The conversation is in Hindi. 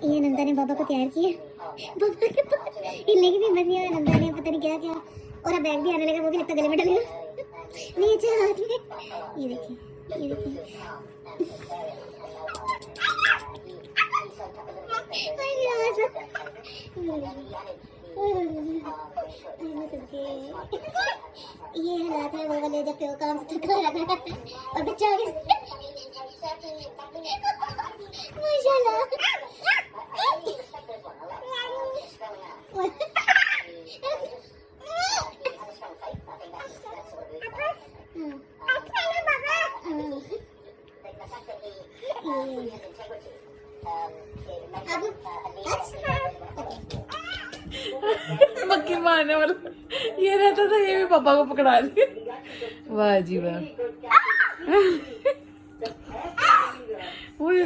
ये नंदा ने बाबा को तैयार किया, बाबा के पास हिलने की भी हिम्मत नहीं है। नंदा ने पता नहीं क्या क्या, और अब बैग भी आने लगा, वो भी लगता गले में डलेगा। नीचे हाथ में, ये देखिए, ये देखिए। ये हालात है वो वाले जब वो काम से थका रहता है और बच्चा आगे माशाल्लाह। मक्खी मारने वाला ये रहता था, ये भी पापा को पकड़ा दिया। वाह जी वाह। ओए